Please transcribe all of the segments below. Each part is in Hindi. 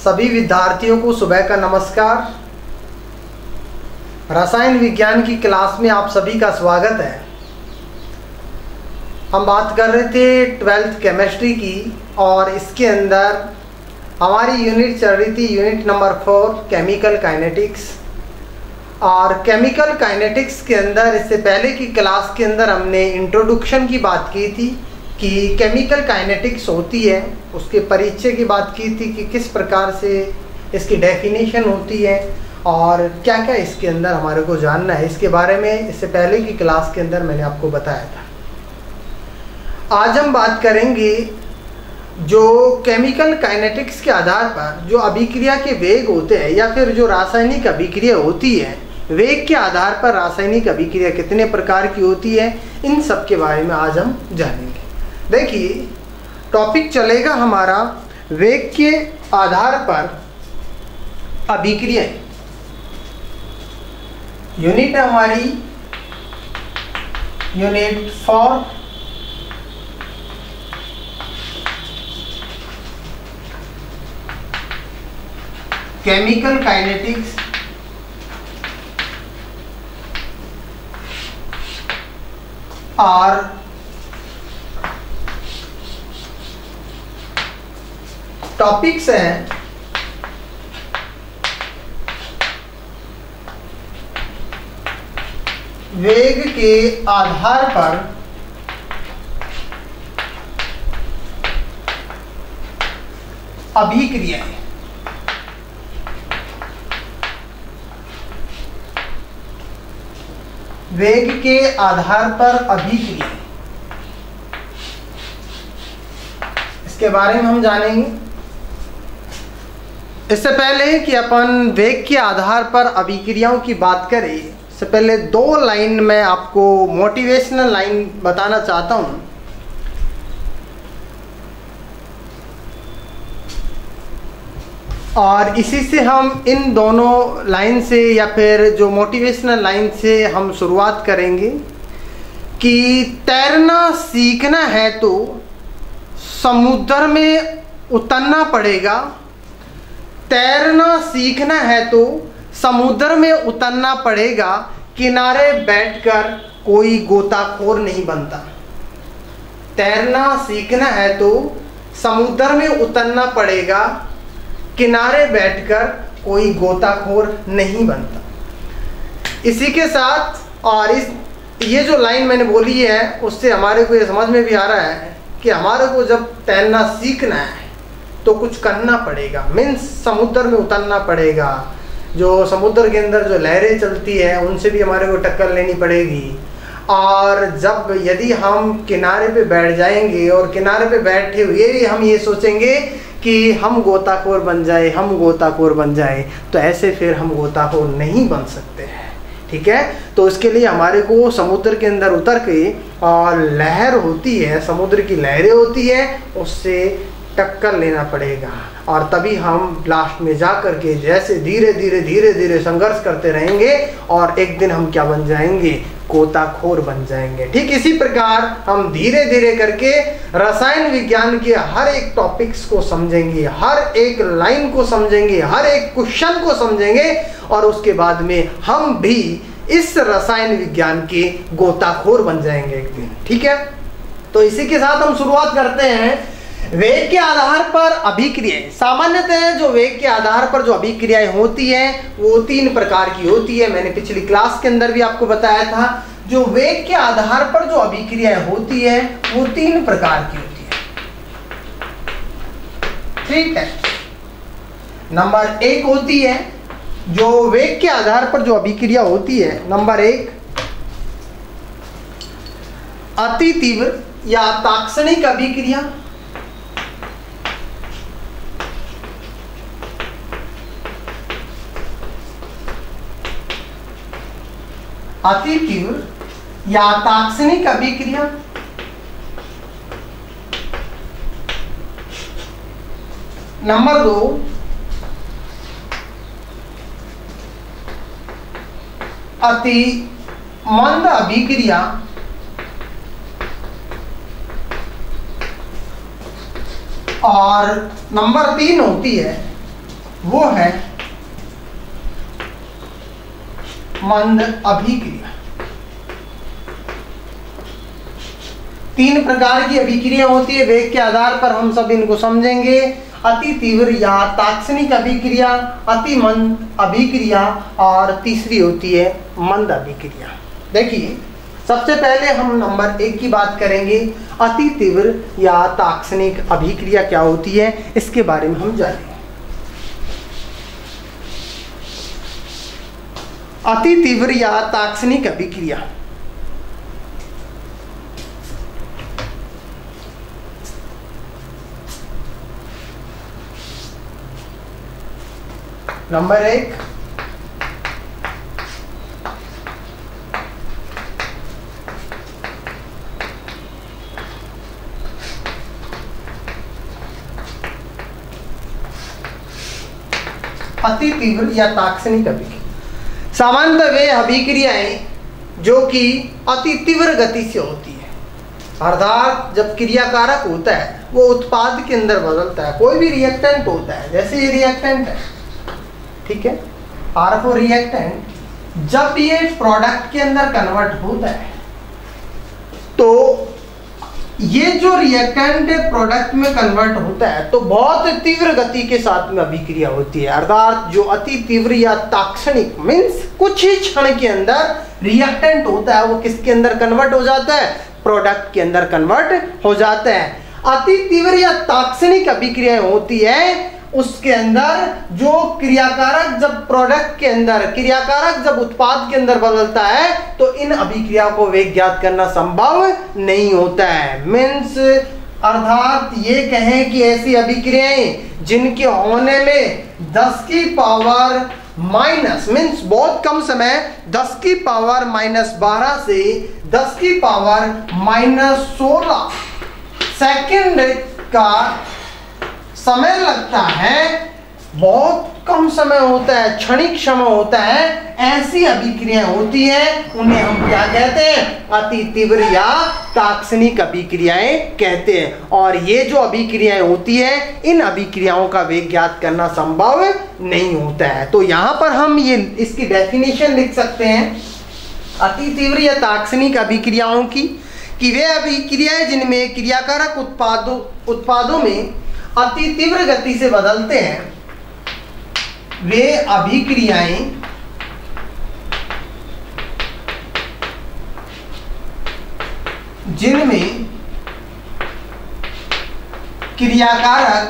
सभी विद्यार्थियों को सुबह का नमस्कार। रसायन विज्ञान की क्लास में आप सभी का स्वागत है। हम बात कर रहे थे 12th केमिस्ट्री की और इसके अंदर हमारी यूनिट चल रही थी यूनिट नंबर 4 केमिकल काइनेटिक्स। और केमिकल काइनेटिक्स के अंदर इससे पहले की क्लास के अंदर हमने इंट्रोडक्शन की बात की थी कि केमिकल काइनेटिक्स होती है, उसके परिचय की बात की थी कि किस प्रकार से इसकी डेफिनेशन होती है और क्या क्या इसके अंदर हमारे को जानना है, इसके बारे में इससे पहले की क्लास के अंदर मैंने आपको बताया था। आज हम बात करेंगे जो केमिकल काइनेटिक्स के आधार पर जो अभिक्रिया के वेग होते हैं या फिर जो रासायनिक अभिक्रिया होती है, वेग के आधार पर रासायनिक अभिक्रिया कितने प्रकार की होती है, इन सब के बारे में आज हम जानेंगे। देखिए टॉपिक चलेगा हमारा वेग के आधार पर अभिक्रिया। यूनिट है हमारी यूनिट 4 केमिकल काइनेटिक्स। और टॉपिक्स हैं वेग के आधार पर अभिक्रियाएं। वेग के आधार पर अभिक्रियाएं, इसके बारे में हम जानेंगे। इससे पहले कि अपन वेग के आधार पर अभिक्रियाओं की बात करें, इससे पहले 2 लाइन मैं आपको मोटिवेशनल लाइन बताना चाहता हूं। और इसी से हम इन दोनों लाइन से या फिर जो मोटिवेशनल लाइन से हम शुरुआत करेंगे कि तैरना सीखना है तो समुद्र में उतरना पड़ेगा। तैरना सीखना है तो समुद्र में उतरना पड़ेगा, किनारे बैठकर कोई गोताखोर नहीं बनता। तैरना सीखना है तो समुद्र में उतरना पड़ेगा, किनारे बैठकर कोई गोताखोर नहीं बनता। इसी के साथ और ये जो लाइन मैंने बोली है उससे हमारे को ये समझ में भी आ रहा है कि हमारे को जब तैरना सीखना है तो कुछ करना पड़ेगा, मीन्स समुद्र में उतरना पड़ेगा। जो समुद्र के अंदर जो लहरें चलती है उनसे भी हमारे को टक्कर लेनी पड़ेगी। और जब यदि हम किनारे पे बैठ जाएंगे और किनारे पे बैठे हुए भी हम ये सोचेंगे कि हम गोताखोर बन जाए, हम गोताखोर बन जाए, तो ऐसे फिर हम गोताखोर नहीं बन सकते हैं। ठीक है, तो इसके लिए हमारे को समुद्र के अंदर उतर के और लहर होती है, समुद्र की लहरें होती है, उससे टक्कर लेना पड़ेगा। और तभी हम लास्ट में जा कर के जैसे धीरे धीरे संघर्ष करते रहेंगे और एक दिन हम क्या बन जाएंगे, गोताखोर बन जाएंगे। ठीक इसी प्रकार हम धीरे धीरे करके रसायन विज्ञान के हर एक टॉपिक्स को समझेंगे, हर एक लाइन को समझेंगे, हर एक क्वेश्चन को समझेंगे और उसके बाद में हम भी इस रसायन विज्ञान के गोताखोर बन जाएंगे एक दिन। ठीक है, तो इसी के साथ हम शुरुआत करते हैं वेग के आधार पर अभिक्रियाएं। सामान्यतः जो वेग के आधार पर जो अभिक्रियाएं होती हैं वो 3 प्रकार की होती है। मैंने पिछली क्लास के अंदर भी आपको बताया था जो वेग के आधार पर जो अभिक्रियाएं होती है वो 3 प्रकार की होती है। ठीक है, नंबर 1 होती है जो वेग के आधार पर जो अभिक्रिया होती है। नंबर 1 अति तीव्र या तात्क्षणिक अभिक्रिया। अति तीव्र या तात्क्षणिक अभिक्रिया। नंबर 2 अति मंद अभिक्रिया। और नंबर 3 होती है वो है मंद अभिक्रिया। 3 प्रकार की अभिक्रिया होती है, वेग के आधार पर हम सब इनको समझेंगे। अति तीव्र या तात्क्षणिक अभिक्रिया, अति मंद अभिक्रिया और तीसरी होती है मंद अभिक्रिया। देखिए, सबसे पहले हम नंबर 1 की बात करेंगे। अति तीव्र या तात्क्षणिक अभिक्रिया क्या होती है, इसके बारे में हम जानेंगे। अति तीव्र या तात्क्षणिक अभिक्रिया नंबर 1, अति तीव्र या तात्क्षणिक अभिक्रिया। सामान्यतः वे अभिक्रियाएं जो कि अति तीव्र गति से होती है, अर्थात जब क्रियाकारक होता है वो उत्पाद के अंदर बदलता है। कोई भी रिएक्टेंट होता है, जैसे ये रिएक्टेंट है, ठीक है, R4 रिएक्टेंट, जब ये प्रोडक्ट के अंदर कन्वर्ट होता है तो ये जो रिएक्टेंट प्रोडक्ट में कन्वर्ट होता है तो बहुत तीव्र गति के साथ में अभिक्रिया होती है। अर्थात जो अति तीव्र या तात्क्षणिक मीन्स कुछ ही क्षण के अंदर रिएक्टेंट होता है वो किसके अंदर कन्वर्ट हो जाता है, प्रोडक्ट के अंदर कन्वर्ट हो जाता है। अति तीव्र या तात्क्षणिक अभिक्रिया होती है उसके अंदर जो क्रियाकारक जब प्रोडक्ट के अंदर, क्रियाकारक जब उत्पाद के अंदर बदलता है तो इन अभिक्रिया को वेग ज्ञात करना संभव नहीं होता है। मीन्स अर्थात ये कहें कि ऐसी अभिक्रियाएं जिनके होने में 10 की पावर माइनस मीन्स बहुत कम समय 10 की पावर -12 से 10 की पावर -16 सेकंड का समय लगता है, बहुत कम समय होता है, क्षणिक समय होता है, ऐसी अभिक्रियाएं होती है, उन्हें हम क्या कहते हैं, अति तीव्र या तात्क्षणिक अभिक्रियाएं कहते हैं। और ये जो अभिक्रियाएं होती है इन अभिक्रियाओं का वेग ज्ञात करना संभव नहीं होता है। तो यहाँ पर हम ये इसकी डेफिनेशन लिख सकते हैं अति तीव्र या तात्क्षणिक अभिक्रियाओं की, कि वे अभिक्रियाएं जिनमें क्रियाकारक उत्पादों में अति तीव्र गति से बदलते हैं, वे अभिक्रियाएं जिनमें क्रियाकारक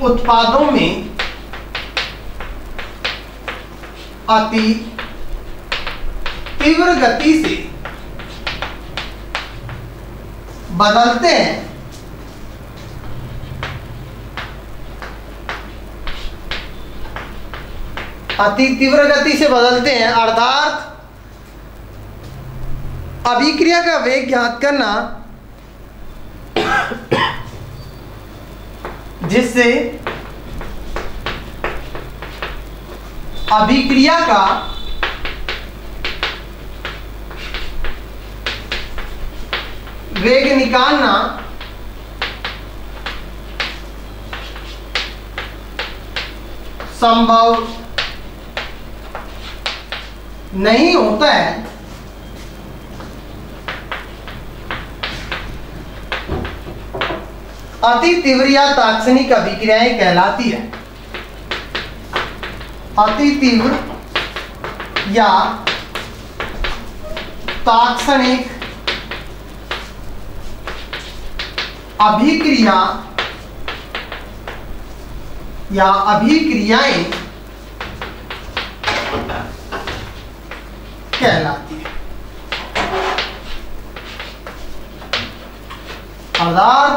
उत्पादों में अति तीव्र गति से बदलते हैं, अति तीव्र गति से बदलते हैं, अर्थात अभिक्रिया का वेग ज्ञात करना जिससे अभिक्रिया का वेग निकालना संभव नहीं होता है। अति तीव्र या तात्क्षणिक अभिक्रियाएं कहलाती है। अति तीव्र या तात्क्षणिक अभिक्रिया या अभिक्रियाएं कहलाती है। अर्थात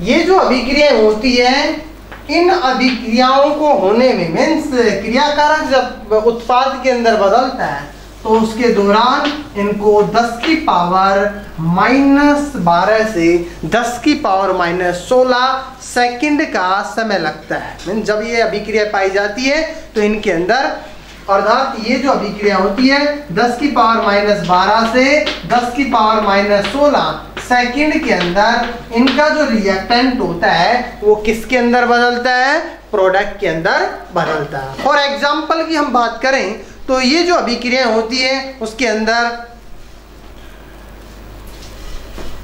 ये जो अभिक्रियाएं होती है इन अभिक्रियाओं को होने में मीन्स क्रियाकारक जब उत्पाद के अंदर बदलता है तो उसके दौरान इनको 10 की पावर -12 से 10 की पावर -16 सेकंड का समय लगता है। मीन्स जब ये अभिक्रिया पाई जाती है तो इनके अंदर अर्थात ये जो अभिक्रिया होती है 10 की पावर -12 से 10 की पावर -16 सेकंड के अंदर इनका जो रिएक्टेंट होता है वो किसके अंदर बदलता है, प्रोडक्ट के अंदर बदलता है। फॉर एग्जांपल की हम बात करें तो ये जो अभिक्रियाएं होती है उसके अंदर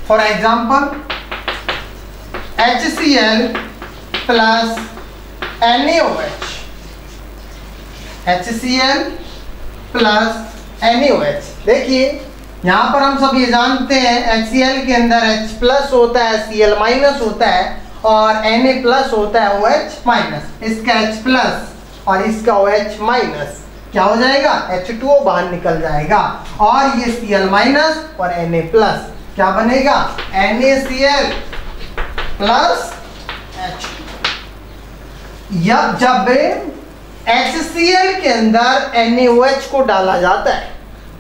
for example HCl plus NaOH, HCl plus NaOH। देखिए यहां पर हम सब ये जानते हैं HCl के अंदर H प्लस होता है, Cl माइनस होता है और Na प्लस होता है OH माइनस। इसका H प्लस और इसका OH माइनस क्या हो जाएगा, H2O बाहर निकल जाएगा और ये Cl माइनस और Na प्लस क्या बनेगा, NaCl प्लस H2। जब HCl के अंदर NaOH को डाला जाता है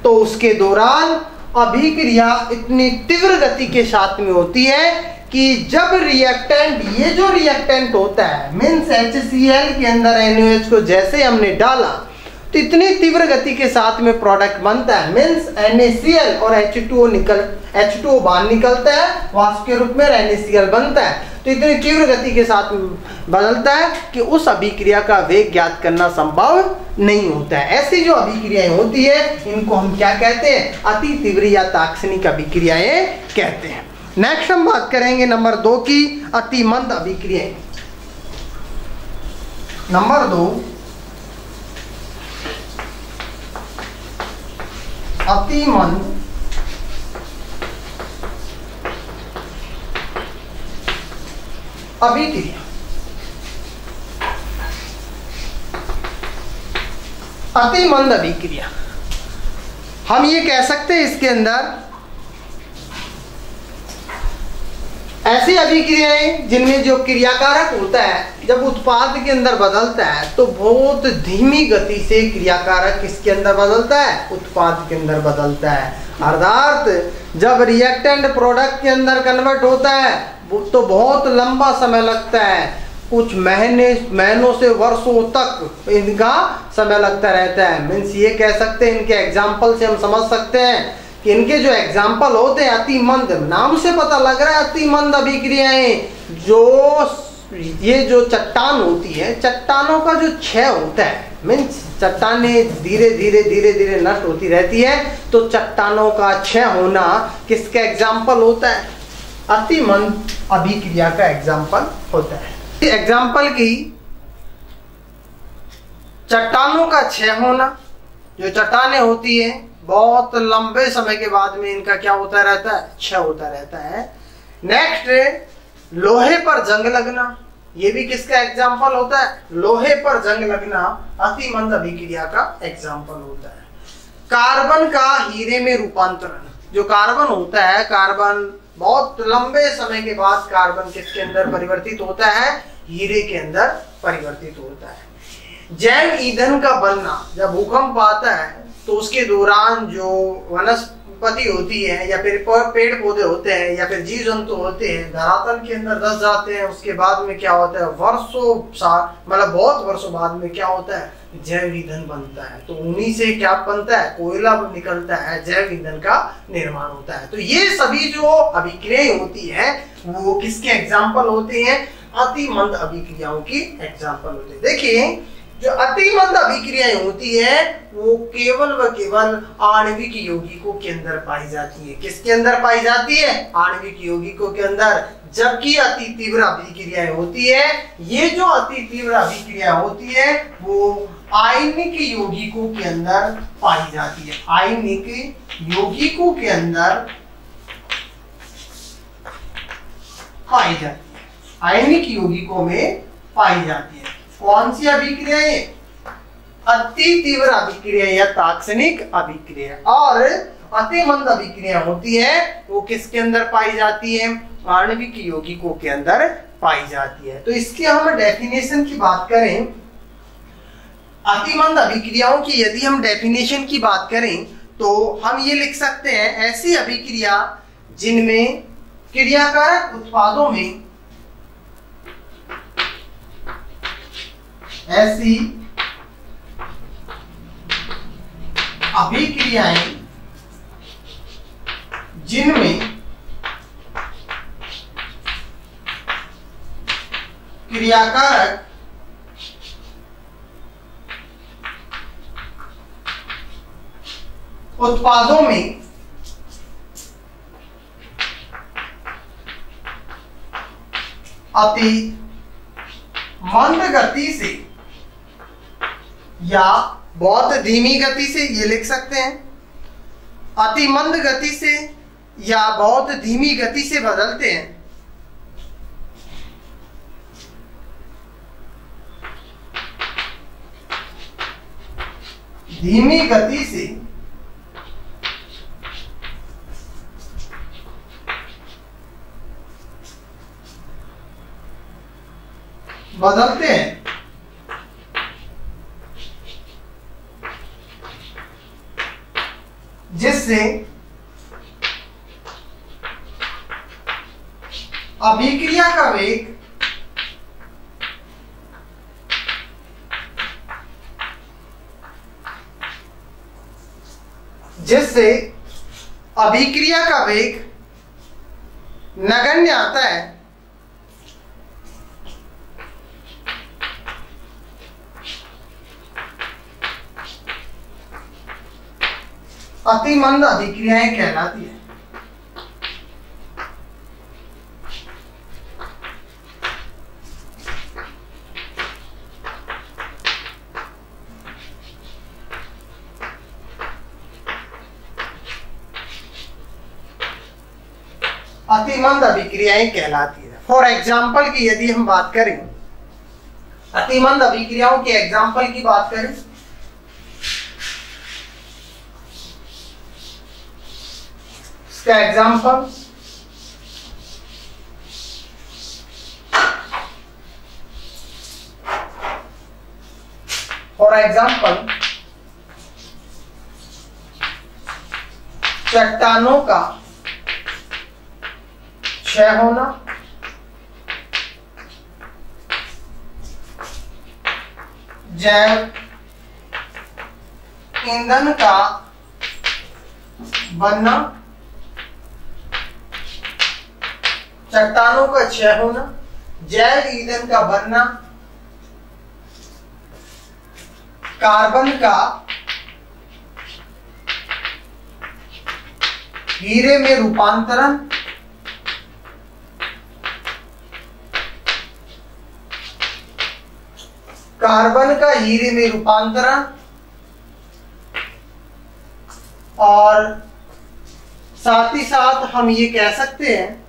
तो उसके दौरान अभिक्रिया इतनी तीव्र गति के साथ में होती है कि जब रिएक्टेंट, ये जो रिएक्टेंट होता है मीन्स HCl के अंदर NaOH को जैसे हमने डाला तो इतनी तीव्र गति के साथ में प्रोडक्ट बनता है मीन्स NaCl और H2O बाहर निकलता है, वाष्प के रूप में NaCl बनता है। तो इतनी तीव्र गति के साथ बदलता है कि उस अभिक्रिया का वेग ज्ञात करना संभव नहीं होता है। ऐसी जो अभिक्रियाएं होती है इनको हम क्या कहते हैं, अति तीव्र या तात्क्षणिक अभिक्रियाएं कहते हैं। नेक्स्ट हम बात करेंगे नंबर 2 की, अति मंद अभिक्रियाएं। नंबर 2 अति मंद अभिक्रिया। अति मंद अभिक्रिया हम ये कह सकते हैं इसके अंदर ऐसी अभिक्रियाएं जिनमें जो क्रियाकारक होता है जब उत्पाद के अंदर बदलता है तो बहुत धीमी गति से क्रियाकारक किसके अंदर बदलता है, उत्पाद के अंदर बदलता है। अर्थात जब रिएक्टेंट प्रोडक्ट के अंदर कन्वर्ट होता है वो तो बहुत लंबा समय लगता है, कुछ महीनों से वर्षों तक इनका समय लगता रहता है। मीन्स ये कह सकते हैं, इनके एग्जाम्पल से हम समझ सकते हैं कि इनके जो एग्जाम्पल होते हैं अति मंद, नाम से पता लग रहा है अति मंद अभिक्रियाएं। ये जो चट्टान होती है, चट्टानों का जो क्षय होता है मीन्स चट्टानें धीरे धीरे नष्ट होती रहती है, तो चट्टानों का क्षय होना किसका एग्जाम्पल होता है, अति मंद अभिक्रिया का एग्जाम्पल होता है। एग्जाम्पल की चट्टानों का क्षय होना, जो चट्टानें होती है बहुत लंबे समय के बाद में इनका क्या होता रहता है, क्षय होता रहता है। नेक्स्ट लोहे पर जंग लगना, ये भी किसका एग्जाम्पल होता है, लोहे पर जंग लगना अति मंद अभिक्रिया का एग्जाम्पल होता है। कार्बन का हीरे में रूपांतरण, जो कार्बन होता है, कार्बन बहुत लंबे समय के बाद कार्बन किसके अंदर परिवर्तित होता है, हीरे के अंदर परिवर्तित होता है। जैव ईंधन का बनना, जब भूकंप आता है तो उसके दौरान जो वनस्पति होती है या फिर पेड़ पौधे होते हैं या फिर जीव जंतु होते हैं धरातल के अंदर धस जाते हैं, उसके बाद में क्या होता है, वर्षों साल मतलब बहुत वर्षों बाद में क्या होता है, जैव ईंधन बनता है। तो उन्हीं से क्या बनता है, कोयला निकलता है, जैव ईंधन का निर्माण होता है। तो ये सभी जो अभिक्रियाएं होती है वो किसके एग्जाम्पल होते हैं, अति मंद अभिक्रियाओं की एग्जाम्पल होते हैं। देखिए जो अति मंद अभिक्रियाएं होती है वो केवल व केवल आणविक यौगिकों के अंदर पाई जाती है। किसके अंदर पाई जाती है, आणविक यौगिकों के अंदर। जबकि अति तीव्र अभिक्रियाएं होती है, ये जो अति तीव्र अभिक्रिया होती है वो आयनिक यौगिकों के अंदर पाई जाती है। आयनिक यौगिकों के अंदर पाई जाती है, आयनिक यौगिकों में पाई जाती है। कौन सी अभिक्रियाएं, अति तीव्र अभिक्रिया या तात्क्षणिक अभिक्रिया। और अति मंद अभिक्रिया होती है वो किसके अंदर पाई जाती है, आणविक यौगिकों के अंदर पाई जाती है। तो इसकी हम डेफिनेशन की बात करें, अति मंद अभिक्रियाओं की यदि हम डेफिनेशन की बात करें तो हम ये लिख सकते हैं, ऐसी अभिक्रिया जिनमें क्रियाकारक उत्पादों में ऐसी अभिक्रियाएं जिनमें क्रियाकारक उत्पादों में अति मंद गति से या बहुत धीमी गति से, ये लिख सकते हैं, अति मंद गति से या बहुत धीमी गति से बदलते हैं। धीमी गति से बदलते हैं, जिससे अभिक्रिया का वेग नगण्य आता है। अतिमंद अभिक्रियाएं कहलाती है। अतिमंद अभिक्रियाएं कहलाती है। फॉर एग्जाम्पल की यदि हम बात करें, अतिमंद अभिक्रियाओं के एग्जाम्पल की बात करें, इसका एग्जाम्पल फॉर एग्जाम्पल चट्टानों का क्षय होना, जैव ईंधन का बनना, चट्टानों का क्षय होना, जैव ईंधन का बनना, कार्बन का हीरे में रूपांतरण, कार्बन का हीरे में रूपांतरण, और साथ ही साथ हम ये कह सकते हैं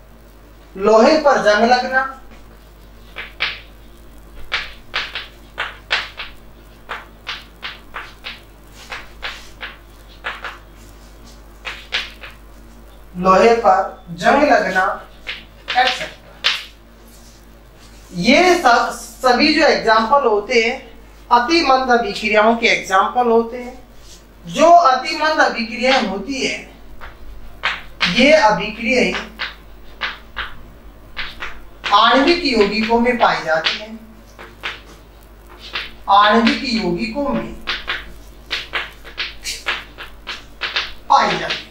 लोहे पर जंग लगना, लोहे पर जंग लगना एक्सेट्रा। ये सभी जो एग्जाम्पल होते हैं अतिमंद अभिक्रियाओं के एग्जाम्पल होते हैं। जो अतिमंद अभिक्रियाएं होती है ये अभिक्रियाएं आणविक यौगिकों में पाई जाती हैं। आणविक यौगिकों में पाई जाती है।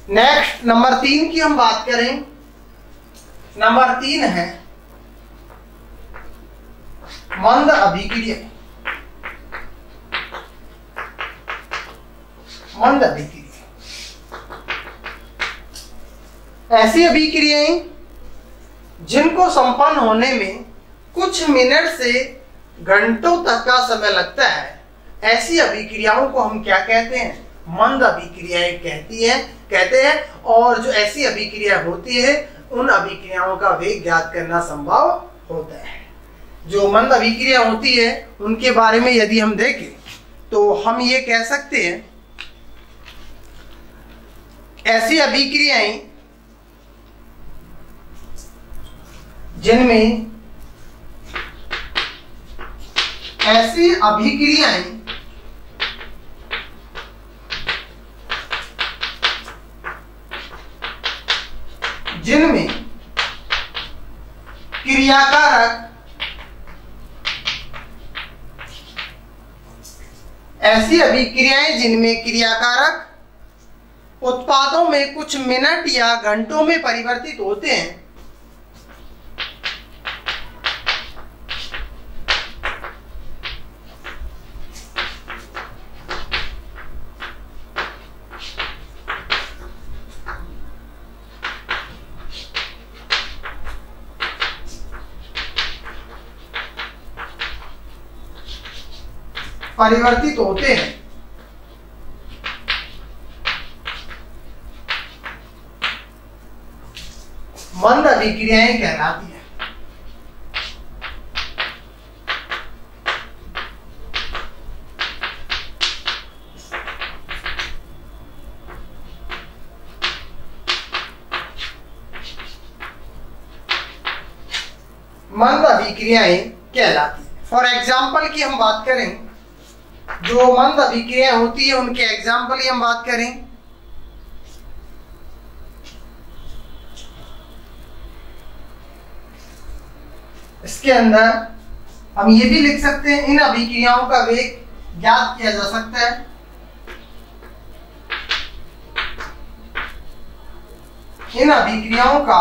नेक्स्ट नंबर 3 की हम बात करें। नंबर 3 है मंद अभिक्रिया। मंद अभिक्रिया ऐसी अभिक्रियाएं जिनको संपन्न होने में कुछ मिनट से घंटों तक का समय लगता है, ऐसी अभिक्रियाओं को हम क्या कहते हैं? मंद अभिक्रियाएं कहते हैं। और जो ऐसी अभिक्रिया होती है उन अभिक्रियाओं का वेग ज्ञात करना संभव होता है। जो मंद अभिक्रिया होती है उनके बारे में यदि हम देखें तो हम ये कह सकते हैं ऐसी अभिक्रियाएं जिनमें ऐसी अभिक्रियाएं जिनमें क्रियाकारक ऐसी अभिक्रियाएं जिनमें क्रियाकारक उत्पादों में कुछ मिनट या घंटों में परिवर्तित होते हैं, परिवर्तित होते हैं, मंद अभिक्रियाएं कहलाती हैं। मंद अभिक्रियाएं कहलाती हैं। फॉर एग्जाम्पल की हम बात करें, जो मंद अभिक्रियाएं होती है उनके एग्जाम्पल की हम बात करें, इसके अंदर हम ये भी लिख सकते हैं, इन अभिक्रियाओं का वेग ज्ञात किया जा सकता है। इन अभिक्रियाओं का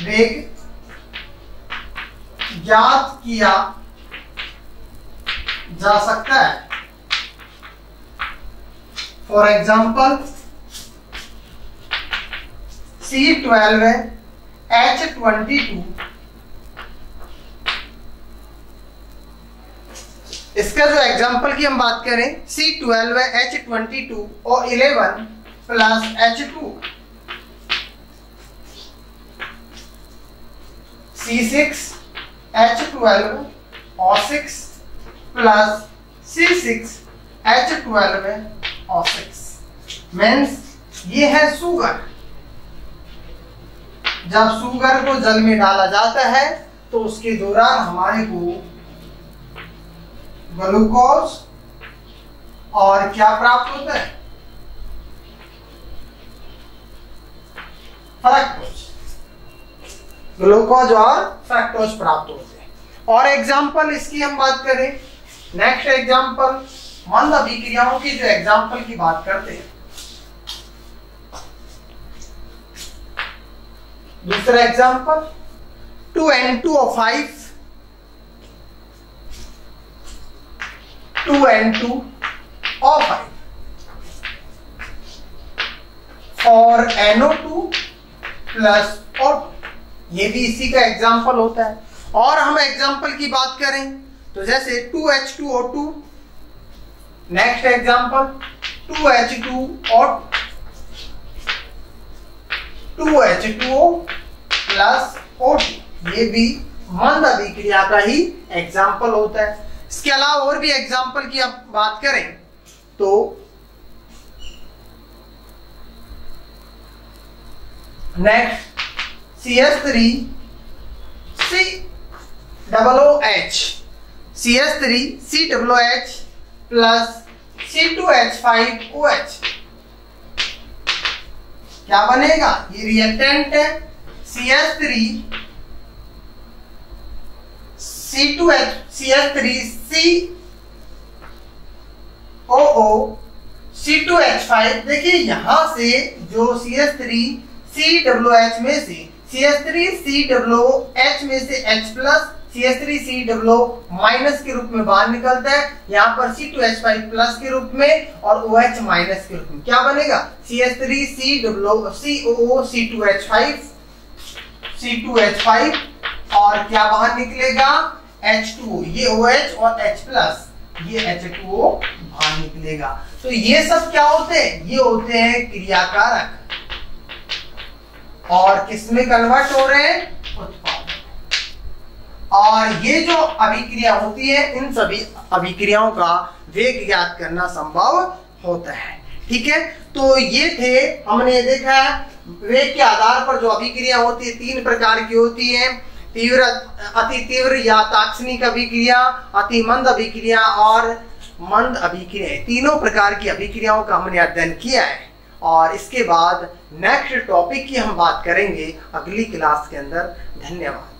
वेग ज्ञात किया जा सकता है। फॉर एग्जाम्पल C12H22, इसका जो एग्जाम्पल की हम बात करें, C12H22 और 11 प्लस H2, C6H12 और 6 प्लस C6H12 और 6 मीन्स ये है शुगर। जब शुगर को जल में डाला जाता है तो उसके दौरान हमारे को ग्लूकोज और क्या प्राप्त होता है, फ्रक्टोज। ग्लूकोज और फ्रक्टोज प्राप्त होते हैं। और एग्जाम्पल इसकी हम बात करें, नेक्स्ट एग्जाम्पल, मंद अभिक्रियाओं की जो एग्जाम्पल की बात करते हैं, दूसरा एग्जाम्पल 2N2O5, 2N2O5 और NO2 प्लस O2, ये भी इसी का एग्जाम्पल होता है। और हम एग्जाम्पल की बात करें तो जैसे 2H2O2, next example 2H2O2, 2H2O plus O2, ये भी मंद अभिक्रिया का ही एग्जाम्पल होता है। इसके अलावा और भी एग्जाम्पल की अब बात करें तो नेक्स्ट CH3COOH प्लस C2H5OH, क्या बनेगा, ये रिएक्टेंट है। C2H3COO, देखिए यहां से जो CH3COOH में से CH3COOH में से H प्लस CH3COO माइनस के रूप में बाहर निकलता है, यहाँ पर C2H5 प्लस के रूप में और OH माइनस के रूप में, क्या बनेगा CH3COO C2H5 और क्या बाहर निकलेगा H2O, ये OH और H प्लस ये H2O बाहर निकलेगा। तो ये सब क्या होते हैं, ये होते हैं क्रियाकारक और किसमें कन्वर्ट हो रहे हैं, उत्पाद। और ये जो अभिक्रिया होती है, इन सभी अभिक्रियाओं का वेग ज्ञात करना संभव होता है। ठीक है, तो ये थे, हमने देखा वेग के आधार पर जो अभिक्रिया होती है 3 प्रकार की होती है, तीव्र, अति तीव्र या तात्क्षणिक अभिक्रिया, अति मंद अभिक्रिया और मंद अभिक्रिया। तीनों प्रकार की अभिक्रियाओं का हमने अध्ययन किया है और इसके बाद नेक्स्ट टॉपिक की हम बात करेंगे अगली क्लास के अंदर। धन्यवाद।